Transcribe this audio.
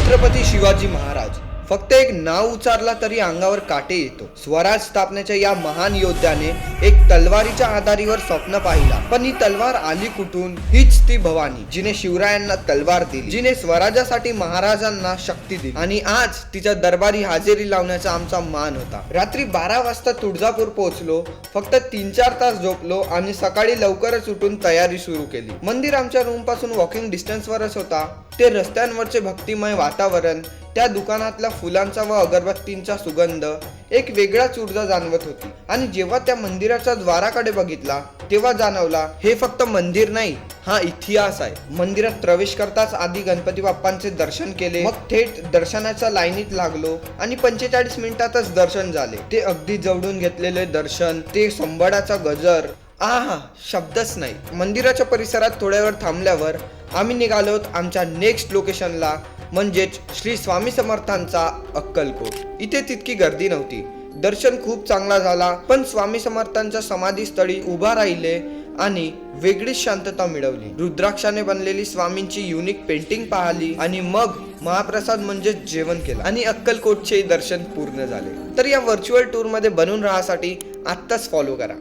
छत्रपती शिवाजी महाराज फक्त एक नाव उच्चारला तरी अंगावर काटे येतो। स्वराज स्थापनेच्या या महान योद्ध्याने एक तलवारीच्या आधारीवर स्वप्न पाहिला, पण ही तलवार आली कुठून? हीच ती भवानी, जिने शिवरायांना तलवार दिली, जिने स्वराज्यासाठी महाराजांना शक्ती दिली आणि आज तिच्या दरबारी हजेरी लावण्याचा आमचा मान होता। रात्री 12 वाजता तुळजापूर पोहोचलो, फक्त 3-4 तास झोपलो आणि सकाळी लवकरच उठून तयारी सुरू केली। मंदिर आमच्या रूम पासून वॉकिंग डिस्टन्सवरच होता। ते रस्त्यांवरचे भक्तिमय वातावरण, त्या दुकानातल्या फुलांचा व अगरबत्तींचा सुगंध एक वेगळाच ऊर्जा जाणवत होती। आणि जेव्हा त्या मंदिराच्या द्वाराकडे बघितला तेव्हा जाणवला, हे फक्त मंदिर नाही, हा इतिहास आहे। मंदिरात प्रवेश करताच आधी गणपती बाप्पांचे दर्शन केले, मग थेट दर्शनाच्या लाईनीत लागलो आणि 45 मिनिटातच दर्शन झाले। ते अगदी जवळून घेतलेले दर्शन, ते संबळाचा गजर, आहा, शब्दच नाही। मंदिराच्या परिसरात थोड्या वेळ थांबल्यावर आम्ही निघालोत आमच्या नेक्स्ट लोकेशनला, म्हणजेच श्री स्वामी समर्थांचा अक्कलकोट। इथे तितकी गर्दी नव्हती, दर्शन खूप चांगला झाला, पण स्वामी समर्थांच्या समाधीस्थळी उभा राहिले आणि वेगळीच शांतता मिळवली। रुद्राक्षाने बनलेली स्वामींची युनिक पेंटिंग पाहिली आणि मग महाप्रसाद म्हणजे जेवण केलं आणि अक्कलकोटचे दर्शन पूर्ण झाले। तर या व्हर्च्युअल टूर मध्ये बनून राहण्यासाठी आत्ताच फॉलो करा।